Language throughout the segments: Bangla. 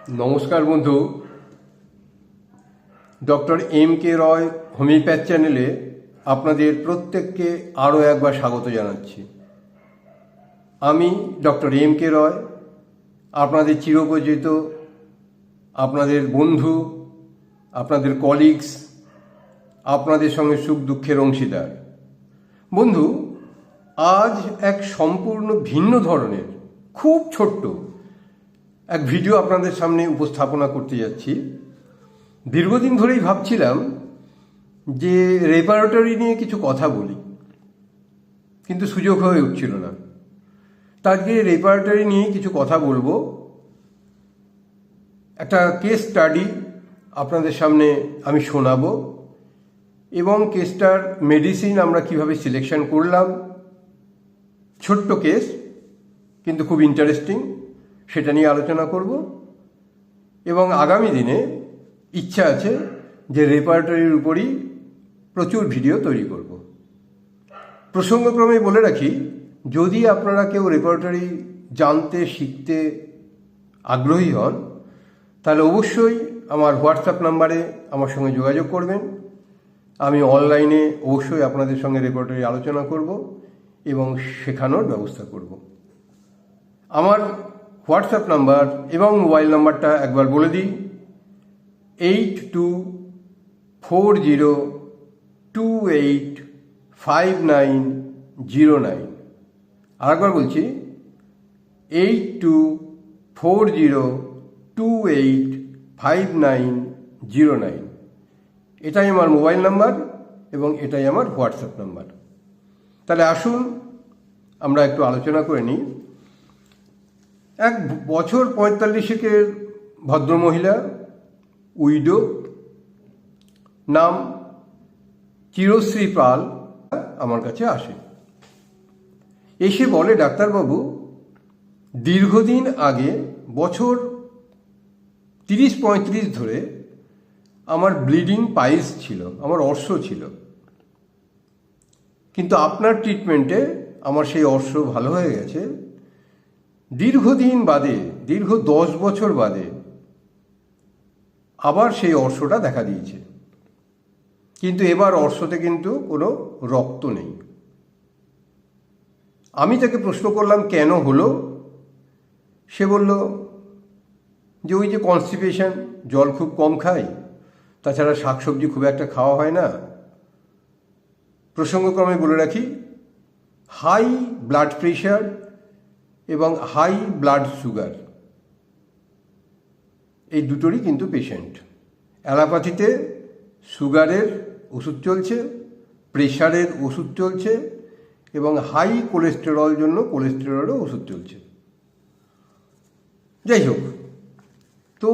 নমস্কার বন্ধু, ডক্টর এম কে রয় হোমিওপ্যাথ চ্যানেলে আপনাদের প্রত্যেককে আরও একবার স্বাগত জানাচ্ছি। আমি ডক্টর এম কে রয়, আপনাদের চিরপরিচিত, আপনাদের বন্ধু, আপনাদের কলিগস, আপনাদের সঙ্গে সুখ দুঃখের অংশীদার। বন্ধু, আজ এক সম্পূর্ণ ভিন্ন ধরনের খুব ছোট্ট এক ভিডিও আপনাদের সামনে উপস্থাপনা করতে যাচ্ছি। দীর্ঘদিন ধরেই ভাবছিলাম যে রেপারেটরি নিয়ে কিছু কথা বলি, কিন্তু সুযোগ হয়ে উঠছিল না। আজকে রেপারেটরি নিয়ে কিছু কথা বলবো। একটা কেস স্টাডি আপনাদের সামনে আমি শোনাবো এবং কেসটার মেডিসিন আমরা কিভাবে সিলেকশন করলাম। ছোট্ট কেস কিন্তু খুব ইন্টারেস্টিং, সেটা নিয়ে আলোচনা করব। এবং আগামী দিনে ইচ্ছা আছে যে রেপারেটরির উপরই প্রচুর ভিডিও তৈরি করব। প্রসঙ্গক্রমে বলে রাখি, যদি আপনারা কেউ রেপারেটরি জানতে শিখতে আগ্রহী হন, তাহলে অবশ্যই আমার হোয়াটসঅ্যাপ নাম্বারে আমার সঙ্গে যোগাযোগ করবেন। আমি অনলাইনে অবশ্যই আপনাদের সঙ্গে রেপারেটরি আলোচনা করব এবং শেখানোর ব্যবস্থা করব। আমার হোয়াটসঅ্যাপ নাম্বার এবং মোবাইল নাম্বারটা একবার বলে দিই: 8240285909। আরেকবার বলছি, 8240285909। এটাই আমার মোবাইল নাম্বার এবং এটাই আমার হোয়াটসঅ্যাপ নাম্বার। তাহলে আসুন আমরা একটু আলোচনা করে নিই। এক বছর 45-এর ভদ্রমহিলা, উইডো, নাম চিরশ্রী পাল, আমার কাছে আসে। এসে বলে, ডাক্তারবাবু, দীর্ঘদিন আগে, বছর 30-35 ধরে আমার ব্লিডিং পাইলস ছিল, আমার অর্শ ছিল, কিন্তু আপনার ট্রিটমেন্টে আমার সেই অর্শ ভালো হয়ে গেছে। দীর্ঘদিন বাদে, দীর্ঘ 10 বছর বাদে আবার সেই অর্শটা দেখা দিয়েছে, কিন্তু এবার অর্শতে কিন্তু কোনো রক্ত নেই। আমি তাকে প্রশ্ন করলাম কেন হলো। সে বলল যে ওই যে কনস্টিপেশন, জল খুব কম খাই, তাছাড়া শাকসবজি খুব একটা খাওয়া হয় না। প্রসঙ্গক্রমে বলে রাখি, হাই ব্লাড প্রেশার এবং হাই ব্লাড সুগার, এই দুটোরই কিন্তু পেশেন্ট। অ্যালোপ্যাথিতে সুগারের ওষুধ চলছে, প্রেশারের ওষুধ চলছে এবং হাই কোলেস্টেরল জন্য কোলেস্টেরলেরও ওষুধ চলছে। যাই হোক, তো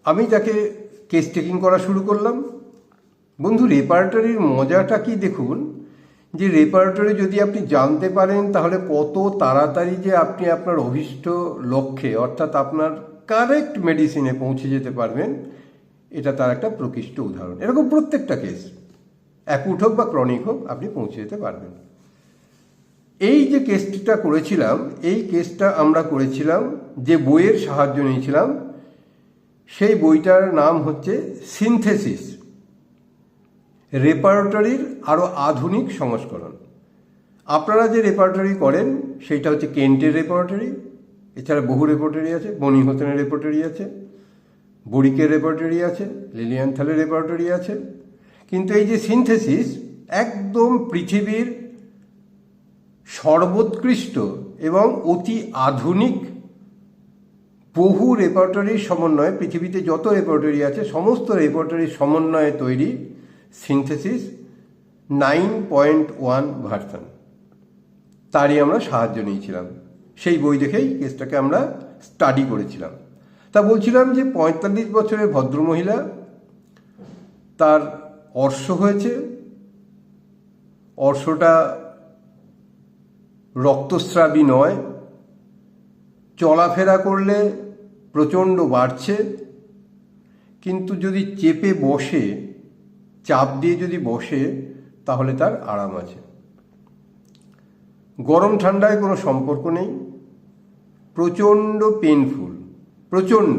আমি তাকে কেস টেকিং করা শুরু করলাম। বন্ধু, রেপারেটরির মজাটা কি দেখুন, যে রেপারেটরি যদি আপনি জানতে পারেন তাহলে কত তাড়াতাড়ি যে আপনি আপনার অভীষ্ট লক্ষ্যে, অর্থাৎ আপনার কারেক্ট মেডিসিনে পৌঁছে যেতে পারবেন, এটা তার একটা প্রকৃষ্ট উদাহরণ। এরকম প্রত্যেকটা কেস, অ্যাকুট হোক বা ক্রনিক হোক, আপনি পৌঁছে যেতে পারবেন। এই যে কেসটা করেছিলাম, এই কেসটা আমরা করেছিলাম যে বইয়ের সাহায্য নিয়েছিলাম, সেই বইটার নাম হচ্ছে সিনথেসিস, রেপারেটরির আরও আধুনিক সংস্করণ। আপনারা যে রেপারেটরি করেন সেইটা হচ্ছে কেন্টের রেপারেটরি, এছাড়া বহু রেপারেটরি আছে, বনিহোসেনের রেপারেটরি আছে, বরিকের রেপারেটরি আছে, লিলিয়ানথালের রেপারেটরি আছে। কিন্তু এই যে সিনথেসিস, একদম পৃথিবীর সর্বোৎকৃষ্ট এবং অতি আধুনিক বহু রেপারেটরির সমন্বয়ে, পৃথিবীতে যত রেপারেটরি আছে সমস্ত রেপারেটরির সমন্বয়ে তৈরি সিনথেসিস 9.1 ভার্সন। তারই আমরা সাহায্য নিয়েছিলাম। সেই বই দেখেই কেসটাকে আমরা স্টাডি করেছিলাম। তা বলছিলাম যে 45 বছরের ভদ্রমহিলা, তার অর্শ হয়েছে, অর্শটা রক্তস্রাবী নয়, চলাফেরা করলে প্রচণ্ড বাড়ছে, কিন্তু যদি চেপে বসে, চাপ দিয়ে যদি বসে, তাহলে তার আরাম আছে। গরম ঠান্ডায় কোনো সম্পর্ক নেই, প্রচণ্ড পেনফুল, প্রচণ্ড,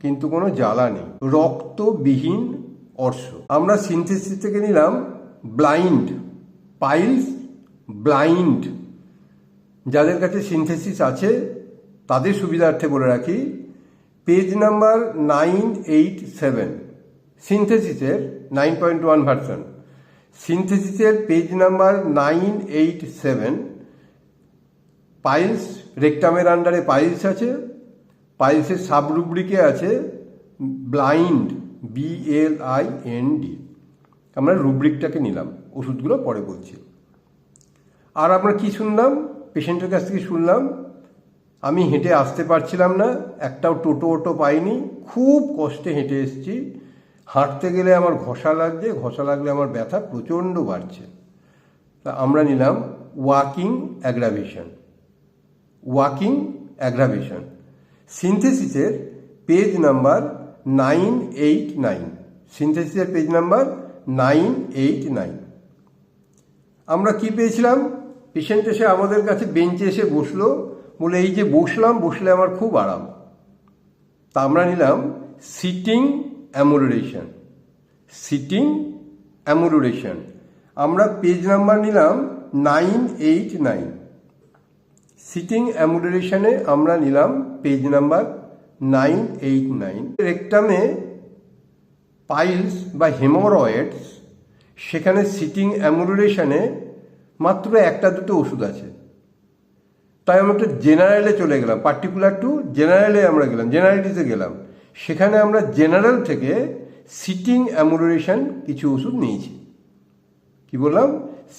কিন্তু কোনো জ্বালা নেই, রক্তবিহীন অর্শ। আমরা সিনথেসিস থেকে নিলাম ব্লাইন্ড পাইলস, ব্লাইন্ড। যাদের কাছে সিনথেসিস আছে তাদের সুবিধার্থে বলে রাখি, পেজ নাম্বার 987, সিনথেসিসের 9.1 ভার্সন, সিনথেসিসের পেজ নাম্বার 987, পাইলস, রেকটামের আন্ডারে পাইলস আছে, পাইলসের সাবরুব্রিকে আছে ব্লাইন্ড, BLIND। আমরা রুব্রিকটাকে নিলাম, ওষুধগুলো পরে বলছি। আর আমরা কি শুনলাম, পেশেন্টের কাছ থেকে শুনলাম, আমি হেঁটে আসতে পারছিলাম না, একটাও টোটো পাইনি, খুব কষ্টে হেঁটে এসেছি, হাঁটতে গেলে আমার ঘষা লাগছে, ঘষা লাগলে আমার ব্যথা প্রচণ্ড বাড়ছে। তা আমরা নিলাম ওয়াকিং অ্যাগ্রাভেশন, ওয়াকিং অ্যাগ্রাভেশন, সিনথেসিসের পেজ নাম্বার 989, সিনথেসিসের পেজ নাম্বার 989। আমরা কি পেয়েছিলাম, পেশেন্ট এসে আমাদের কাছে বেঞ্চে এসে বসলো, বলে এই যে বসলে আমার খুব আরাম। তা আমরা নিলাম সিটিং অ্যামোডারেশন, সিটিং অ্যামোডারেশন। আমরা পেজ নাম্বার নিলাম 989, সিটিং অ্যামোডারেশনে আমরা নিলাম পেজ নাম্বার 989। রেকটামে পাইলস বা হেমোরয়েডস, সেখানে সিটিং অ্যামোডারেশনে মাত্র একটা দুটো ওষুধ আছে। তাই আমরা একটা জেনারেলে চলে গেলাম, পার্টিকুলার টু জেনারেলে আমরা গেলাম, জেনারেলিটিসে গেলাম। সেখানে আমরা জেনারেল থেকে সিটিং অ্যামোডারেশন কিছু ওষুধ নিয়েছি। কি বললাম,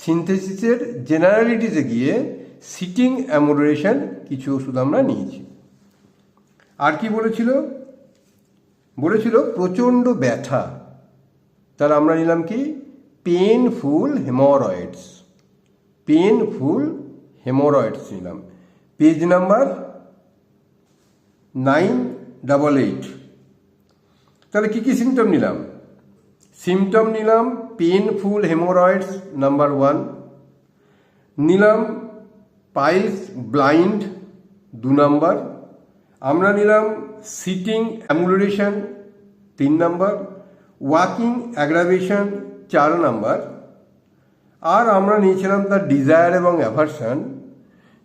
সিনথেসিসের জেনারেলিটিসে গিয়ে সিটিং অ্যামোডারেশন কিছু ওষুধ আমরা নিয়েছি। আর কি বলেছিল, প্রচণ্ড ব্যথা, তার আমরা নিলাম কি পেনফুল হেমোরয়েডস, পেনফুল হেমোরয়েডস নিলাম, পেজ নাম্বার 988। তাহলে কি কি সিমটম নিলাম, সিমটম নিলাম পেনফুল হেমোরয়েডস নাম্বার 1, নিলাম পাইলস ব্লাইন্ড 2 নাম্বার, আমরা নিলাম sitting amelioration 3 number, walking aggravation 4 number. আর আমরা নিয়েছিলাম তার ডিজায়ার এবং অ্যাভারশন।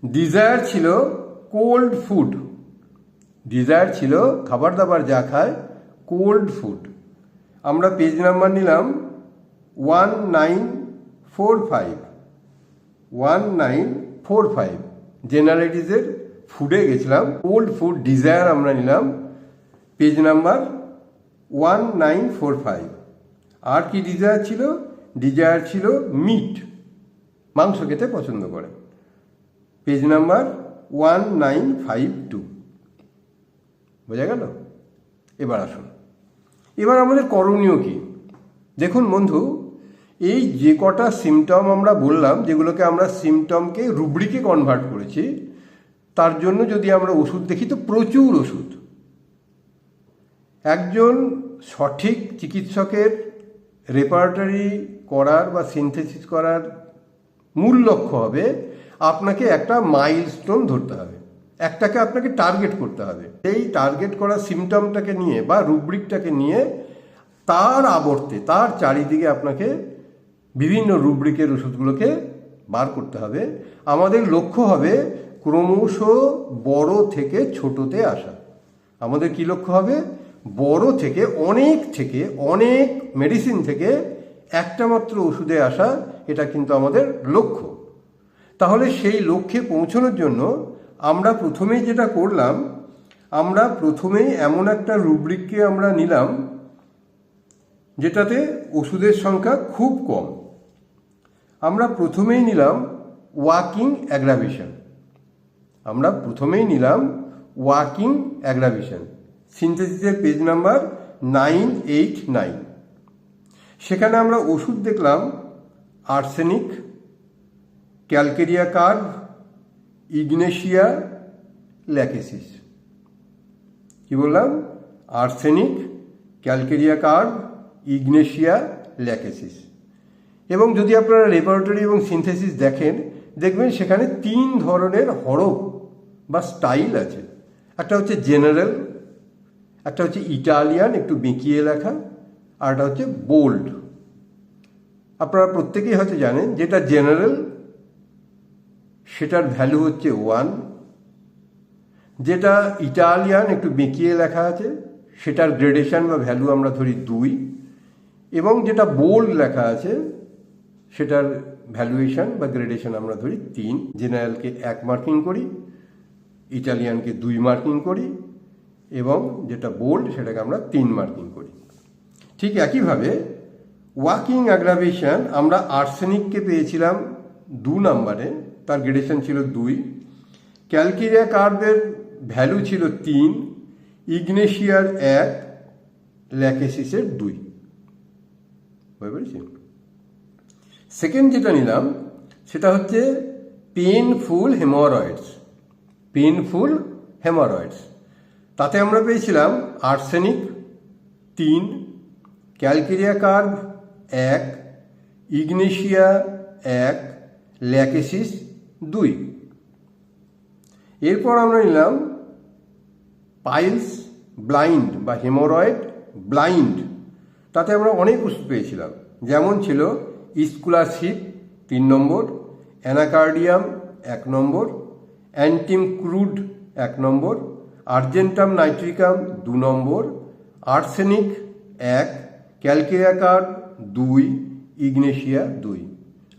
ডিজায়ার ছিল কোল্ড ফুড, ডিজায়ার ছিল খাবার দাবার যা খায় কোল্ড ফুড। আমরা পেজ নাম্বার নিলাম 1945, 1945, জেনারেলিটিসের ফুডে গেছিলাম, কোল্ড ফুড ডিজায়ার আমরা নিলাম পেজ নাম্বার 1945। আর কি ডিজায়ার ছিল, ডিজায়ার ছিল মিট, মাংস খেতে পছন্দ করে, পেজ নাম্বার 1952। বোঝা গেল? এবার আসুন, এবার আমাদের করণীয় কি। দেখুন বন্ধু, এই যে কটা সিমটম আমরা বললাম, যেগুলোকে আমরা সিমটমকে রুব্রিকে কনভার্ট করেছি, তার জন্য যদি আমরা ওষুধ দেখি তো প্রচুর ওষুধ। একজন সঠিক চিকিৎসকের রেপার্টরি করার বা সিনথেসিস করার মূল লক্ষ্য হবে আপনাকে একটা মাইলস্টোন ধরতে হবে, একটাকে আপনাকে টার্গেট করতে হবে। এই টার্গেট করা সিমটমটাকে নিয়ে বা রুব্রিকটাকে নিয়ে তার আবর্তে, তার চারিদিকে আপনাকে বিভিন্ন রুব্রিকের ওষুধগুলোকে বার করতে হবে। আমাদের লক্ষ্য হবে ক্রমশ বড় থেকে ছোটতে আসা। আমাদের কি লক্ষ্য হবে, বড় থেকে অনেক মেডিসিন থেকে একটা মাত্র ওষুধে আসা, এটা কিন্তু আমাদের লক্ষ্য। তাহলে সেই লক্ষ্যে পৌঁছানোর জন্য আমরা প্রথমেই যেটা করলাম, আমরা প্রথমেই এমন একটা রুব্রিককে আমরা নিলাম যেটাতে ওষুধের সংখ্যা খুব কম। আমরা প্রথমেই নিলাম ওয়াকিং অ্যাগ্রাভেশন, আমরা প্রথমেই নিলাম ওয়াকিং অ্যাগ্রাভেশন, সিনথেসিসের পেজ নাম্বার 989। সেখানে আমরা ওষুধ দেখলাম arsenic, calcarea curve, Ignatia, Lachesis. কি বললাম, arsenic, calcarea curve, Ignatia, Lachesis. এবং যদি আপনারা রেপার্টরি এবং সিনথেসিস দেখেন, দেখবেন সেখানে 3 ধরনের হরফ বা স্টাইল আছে। একটা হচ্ছে জেনারেল, একটা হচ্ছে ইটালিয়ান, একটু বেঁকিয়ে লেখা, আর একটা হচ্ছে বোল্ড। আপনারা প্রত্যেকেই হয়তো জানেন যেটা জেনারেল সেটার ভ্যালু হচ্ছে 1, যেটা ইটালিয়ান একটু বেঁকিয়ে লেখা আছে সেটার গ্রেডেশন বা ভ্যালু আমরা ধরি 2, এবং যেটা বোল্ড লেখা আছে সেটার ভ্যালুয়েশন বা গ্রেডেশন আমরা ধরি 3। জেনারেলকে 1 মার্কিং করি, ইটালিয়ানকে 2 মার্কিং করি, এবং যেটা বোল্ড সেটাকে আমরা 3 মার্কিং করি। ঠিক একইভাবে ওয়াকিং অ্যাগ্রাভেশন আমরা আর্সেনিককে পেয়েছিলাম 2 নম্বরে, তার গ্রেডেশন ছিল 2। ক্যালকেরিয়া কার্ভের ভ্যালু ছিল 3, ইগনেশিয়ার 1, ল্যাকেসিসের 2। বুঝতে পেরেছি? সেকেন্ড যেটা নিলাম সেটা হচ্ছে পেইনফুল হেমোরয়েডস। পেইনফুল হেমোরয়েডস, তাতে আমরা পেয়েছিলাম arsenic 3, calcarea curve 1, Ignatia 1, Lachesis 2। এরপর আমরা নিলাম পাইলস ব্লাইন্ড বা হেমোরয়েড ব্লাইন্ড, তাতে আমরা অনেক ওষুধ পেয়েছিলাম, যেমন ছিল ইস্কুলাসিপ 3 নম্বর, অ্যানাকার্ডিয়াম 1 নম্বর, অ্যান্টিম ক্রুড 1 নম্বর, আর্জেন্টাম নাইট্রিকাম 2 নম্বর, আর্সেনিক 1, ক্যালকেরিয়া কার্ভ 2, ইগনেশিয়া 2।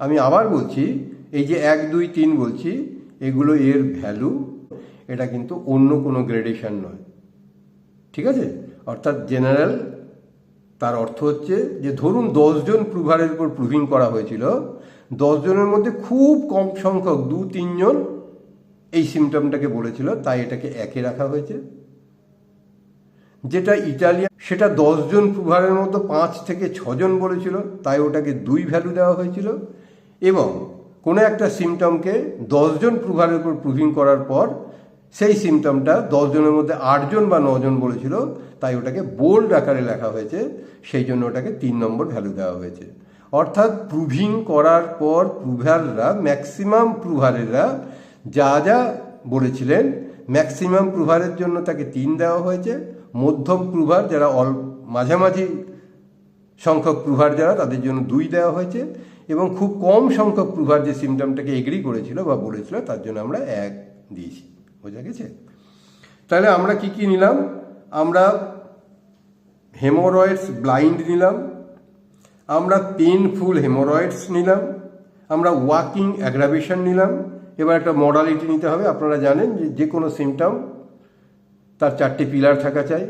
আমি আবার বলছি, এই যে 1, 2, 3 বলছি, এগুলো এর ভ্যালু, এটা কিন্তু অন্য কোনো গ্রেডেশন নয়। ঠিক আছে? অর্থাৎ জেনারেল, তার অর্থ হচ্ছে যে ধরুন 10 জন প্রুভারের উপর প্রুভিং করা হয়েছিল, 10 জনের মধ্যে খুব কম সংখ্যক 2-3 জন এই সিমটমটাকে বলেছিল, তাই এটাকে 1-এ রাখা হয়েছে। যেটা ইটালিয়ান সেটা 10 জন প্রুভারের মধ্যে 5 থেকে 6 জন বলেছিল, তাই ওটাকে 2 ভ্যালু দেওয়া হয়েছিল। এবং কোনো একটা সিমটমকে 10 জন প্রুভারের উপর প্রুভিং করার পর সেই সিমটমটা 10 জনের মধ্যে 8 জন বা 9 জন বলেছিল, তাই ওটাকে বোল্ড আকারে লেখা হয়েছে, সেই জন্য ওটাকে 3 নম্বর ভ্যালু দেওয়া হয়েছে। অর্থাৎ প্রুভিং করার পর প্রুভাররা, ম্যাক্সিমাম প্রুভারেরা যা যা বলেছিলেন, ম্যাক্সিমাম প্রুভারের জন্য তাকে 3 দেওয়া হয়েছে, মধ্যম প্রুভার যারা মাঝামাঝি সংখ্যক প্রুভার যারা, তাদের জন্য 2 দেওয়া হয়েছে, এবং খুব কম সংখ্যক প্রুভার যে সিমটমটাকে এগ্রি করেছিল বা বলেছিল তার জন্য আমরা 1 দিয়েছি। বোঝা গেছে? তাহলে আমরা কি কি নিলাম? আমরা হেমোরয়েডস ব্লাইন্ড নিলাম, আমরা পেইনফুল হেমোরয়েডস নিলাম, আমরা ওয়াকিং অ্যাগ্রাভেশন নিলাম। এবার একটা মডালিটি নিতে হবে। আপনারা জানেন যে কোনো সিমটম তার 4টে পিলার থাকা চাই,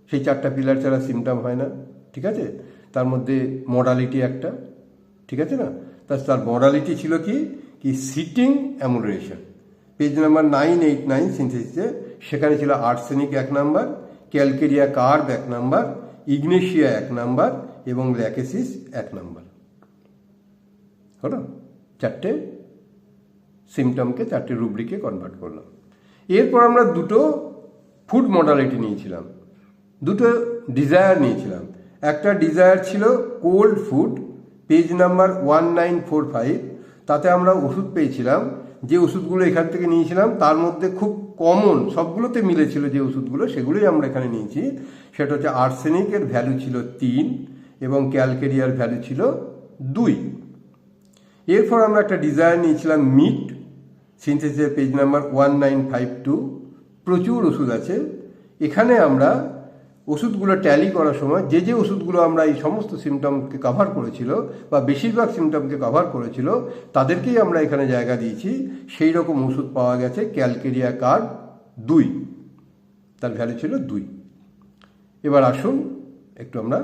সেই 4টা পিলার ছাড়া সিমটম হয় না। ঠিক আছে? তার মধ্যে মডালিটি একটা, ঠিক আছে না? তার মডালিটি ছিল কি সিটিং অ্যামুলেশন। পেজ নাম্বার 989 সিনথেসিসে সেখানে ছিল arsenic 1 number, calcarea curve 1 number, Ignatia 1 number, এবং ল্যাকেসিস 1 নাম্বার। হলো? 4টে সিমটমকে 4টে রুব্রিকে কনভার্ট করলাম। এরপর আমরা 2টো ফুড মডালিটি নিয়েছিলাম, 2টো ডিজায়ার নিয়েছিলাম। একটা ডিজায়ার ছিল কোল্ড ফুড, পেজ নাম্বার 1945। তাতে আমরা ওষুধ পেয়েছিলাম, যে ওষুধগুলো এখান থেকে নিয়েছিলাম তার মধ্যে খুব কমন, সবগুলোতে মিলেছিল যে ওষুধগুলো, সেগুলোই আমরা এখানে নিয়েছি। সেটা হচ্ছে আর্সেনিকের ভ্যালু ছিল 3 এবং ক্যালকেরিয়ার ভ্যালু ছিল 2। এরপর আমরা একটা ডিজায়ার নিয়েছিলাম মিট, সিনথেসিসের পেজ নাম্বার 1952। প্রচুর ওষুধ আছে এখানে। আমরা ওষুধগুলো ট্যালি করার সময় যে ওষুধগুলো আমরা এই সমস্ত সিমটমকে কভার করেছিল বা বেশিরভাগ সিমটমকে কভার করেছিল, তাদেরকেই আমরা এখানে জায়গা দিয়েছি। সেই রকম ওষুধ পাওয়া গেছে ক্যালকেরিয়া কার্ভ 2, তার ভ্যালু ছিল 2। এবার আসুন একটু আমরা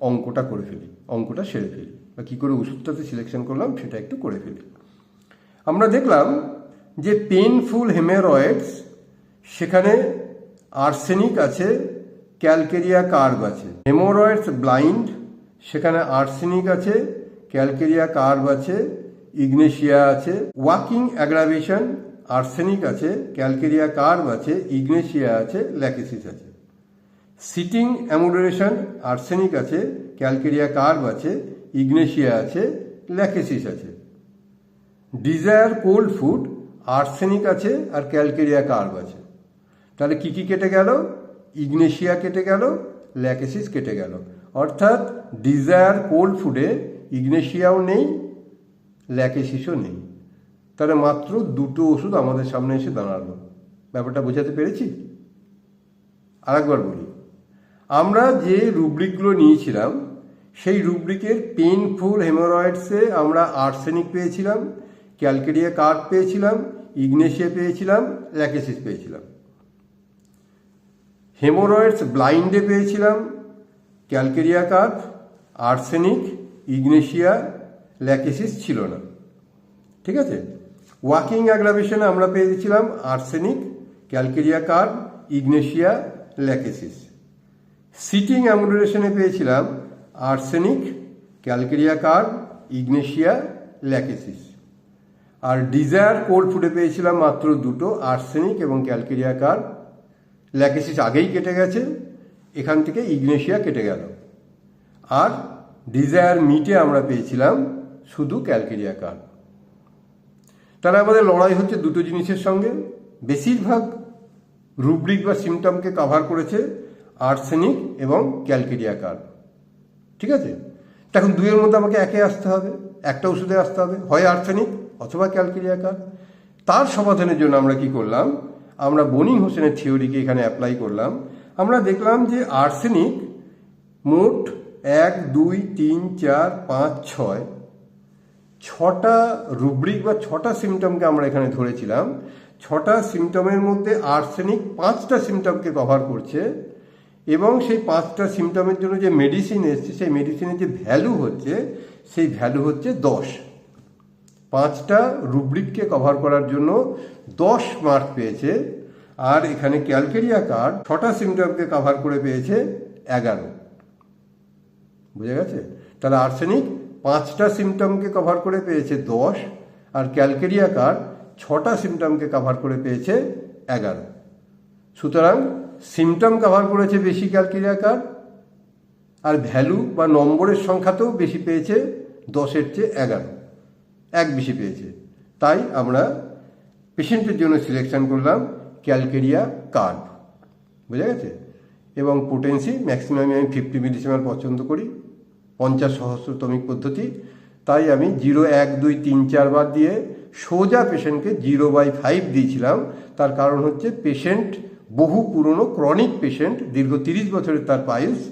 অঙ্কটা করে ফেলি, অঙ্কটা সেরে ফেলি, বা কী করে ওষুধটাতে সিলেকশন করলাম সেটা একটু করে ফেলি। আমরা দেখলাম যে পেইনফুল হেমোরয়েডস, সেখানে আর্সেনিক আছে, ক্যালকেরিয়া কার্ভ আছে। হেমোরয়েডস ব্লাইন্ড, সেখানে আর্সেনিক আছে, ক্যালকেরিয়া কার্ভ আছে, ইগনেশিয়া আছে। ওয়াকিং অ্যাগ্রাভেশন, আর্সেনিক আছে, ক্যালকেরিয়া কার্ভ আছে, ইগনেশিয়া আছে, ল্যাকেসিস আছে। সিটিং অ্যামুলেশন, আর্সেনিক আছে, ক্যালকেরিয়া কার্ভ আছে, ইগনেশিয়া আছে, ল্যাকেসিস আছে। ডিজায়ার কোল্ড ফুড, আর্সেনিক আছে আর ক্যালকেরিয়া কার্ভ আছে। তাহলে কি কি কেটে গেল? ইগনেশিয়া কেটে গেল, ল্যাকেসিস কেটে গেল। অর্থাৎ ডিজায়ার কোল্ড ফুডে ইগনেশিয়াও নেই, ল্যাকেসিসও নেই। তাহলে মাত্র দুটো ওষুধ আমাদের সামনে এসে দাঁড়ালো। ব্যাপারটা বোঝাতে পেরেছি? আরেকবার বলি, আমরা যে রুব্রিকগুলো নিয়েছিলাম সেই রুব্রিকের পেইনফুল হেমোরয়েডসে আমরা আর্সেনিক পেয়েছিলাম, ক্যালকেরিয়া কার্ড পেয়েছিলাম, ইগনেশিয়া পেয়েছিলাম, ল্যাকেসিস পেয়েছিলাম। হেমোরয়েডস ব্লাইন্ডে পেয়েছিলাম calcarea carb, arsenic, ignatia, lachesis ছিল না। ঠিক আছে? ওয়াকিং অ্যাগ্রাভেশনে আমরা পেয়েছিলাম arsenic, calcarea carb, ignatia, lachesis. Sitting অ্যামুলেশনে পেয়েছিলাম arsenic, calcarea carb, ignatia, lachesis. আর ডিজায়ার কোল্ড ফুডে পেয়েছিলাম মাত্র দুটো, আর্সেনিক এবং ক্যালকেরিয়া কার্ড। ল্যাকেসিস আগেই কেটে গেছে, এখান থেকে ইগনেশিয়া কেটে গেল। আর ডিজায়ার মিটে আমরা পেয়েছিলাম শুধু ক্যালকেরিয়া কার্ড। তাহলে আমাদের লড়াই হচ্ছে দুটো জিনিসের সঙ্গে। বেশিরভাগ রুব্রিক বা সিমটমকে কভার করেছে আর্সেনিক এবং ক্যালকেরিয়া কার্ড। ঠিক আছে? এখন দুইয়ের মধ্যে আমাকে একে আসতে হবে, একটা ওষুধে আসতে হবে, হয় আর্সেনিক অথবা ক্যালকেরিয়া কার্ড। তার সমাধানের জন্য আমরা কি করলাম, আমরা বনি হোসেনের থিওরিকে এখানে অ্যাপ্লাই করলাম। আমরা দেখলাম যে আর্সেনিক মোট 1, 2, 3, 4, 5, 6 ছটা রুব্রিক বা ছটা সিমটমকে আমরা এখানে ধরেছিলাম। ছটা সিমটমের মধ্যে আর্সেনিক 5টা সিমটমকে কভার করছে এবং সেই 5টা সিমটমের জন্য যে মেডিসিন এসছে সেই মেডিসিনের যে ভ্যালু হচ্ছে সেই ভ্যালু হচ্ছে 10। 5টা রুব্রিককে কভার করার জন্য 10 মার্ক পেয়েছে। আর এখানে ক্যালকেরিয়া কার্ড 6টা সিমটমকে কভার করে পেয়েছে 11। বুঝে গেছে? তাহলে আর্সেনিক 5টা সিমটমকে কভার করে পেয়েছে 10, আর ক্যালকেরিয়া কার্ড 6টা সিমটমকে কভার করে পেয়েছে 11। সুতরাং সিমটম কভার করেছে বেশি ক্যালকেরিয়া কার্ড, আর ভ্যালু বা নম্বরের সংখ্যাতেও বেশি পেয়েছে 10-এর চেয়ে 11, এক বেশি পেয়েছে। তাই আমরা পেশেন্টের জন্য সিলেকশন করলাম ক্যালকেরিয়া কার্ড। বুঝে গেছে? এবং পোটেন্সি ম্যাক্সিমাম আমি 50 মিলিসিমেল পছন্দ করি, 50 সহস্রতমিক পদ্ধতি। তাই আমি 0, 1, 2, 3, 4 বার দিয়ে সোজা পেশেন্টকে 0/5 দিয়েছিলাম। তার কারণ হচ্ছে পেশেন্ট বহু পুরনো ক্রনিক পেশেন্ট, দীর্ঘ 30 বছরের তার পাইলস,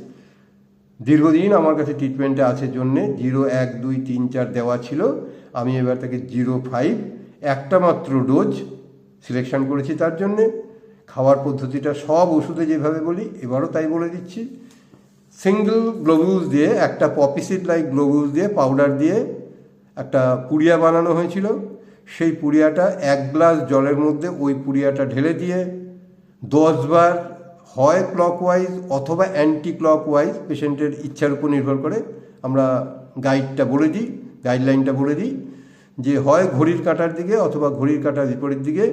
দীর্ঘদিন আমার কাছে ট্রিটমেন্টে আছে জন্যে 0, 1, 2, 3, 4 দেওয়া ছিল। আমি এবার তাকে 0/5 একটা মাত্র ডোজ সিলেকশন করেছি তার জন্যে। খাওয়ার পদ্ধতিটা সব ওষুধে যেভাবে বলি এবারও তাই বলে দিচ্ছি। সিঙ্গেল গ্লোবুলস দিয়ে, একটা পপিসিড লাইক গ্লোবুলস দিয়ে পাউডার দিয়ে একটা পুড়িয়া বানানো হয়েছিল। সেই পুড়িয়াটা 1 গ্লাস জলের মধ্যে ওই পুড়িয়াটা ঢেলে দিয়ে 10 বার হয় ক্লকওয়াইজ অথবা অ্যান্টি ক্লকওয়াইজ, পেশেন্টের ইচ্ছার উপর নির্ভর করে আমরা গাইডলাইনটা বলে দিই যে হয় ঘড়ির কাঁটার দিকে অথবা ঘড়ির কাঁটার বিপরীত দিকে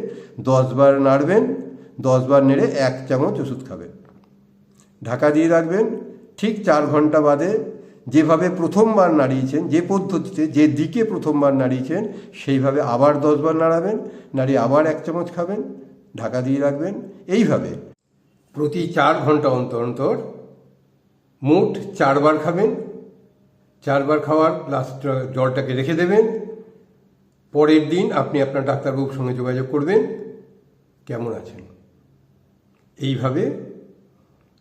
10 বার নাড়বেন, 10 বার নেড়ে 1 চামচ ওষুধ খাবেন, ঢাকা দিয়ে রাখবেন। ঠিক 4 ঘন্টা বাদে যেভাবে প্রথমবার নাড়িয়েছেন, যে পদ্ধতিতে যে দিকে প্রথমবার নাড়িয়েছেন সেইভাবে আবার 10 বার নাড়াবেন, নাড়িয়ে আবার 1 চামচ খাবেন, ঢাকা দিয়ে রাখবেন। এইভাবে প্রতি 4 ঘন্টা অন্তর অন্তর মোট 4 বার খাবেন। 4 বার খাওয়ার লাস্ট জলটাকে রেখে দেবেন। পরের দিন আপনি আপনার ডাক্তারবাবুর সঙ্গে যোগাযোগ করবেন কেমন আছেন। এইভাবে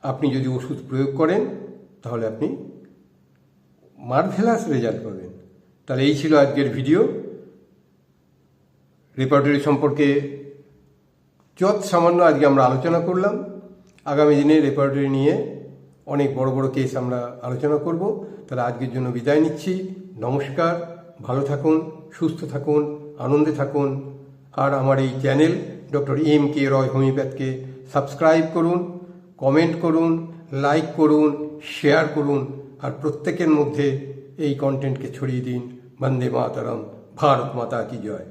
আপনি যদি ওষুধ প্রয়োগ করেন তাহলে আপনি মার্ভেলাস রেজাল্ট পাবেন। তাহলে এই ছিল আজকের ভিডিও। রেপার্টরি সম্পর্কে যত সামান্য আজকে আমরা আলোচনা করলাম। আগামী দিনে রেপার্টরি নিয়ে অনেক বড় বড় কেস আমরা আলোচনা করব। তাহলে আজকের জন্য বিদায় নিচ্ছি। নমস্কার, ভালো থাকুন, সুস্থ থাকুন, আনন্দে থাকুন। আর আমার এই চ্যানেল ডক্টর এম.কে. রয় হোমিওপ্যাথকে সাবস্ক্রাইব করুন, কমেন্ট করুন, লাইক করুন, শেয়ার করুন, আর প্রত্যেকের মধ্যে এই কন্টেন্টকে ছড়িয়ে দিন। বন্দে মাতরম, ভারত মাতা কি জয়।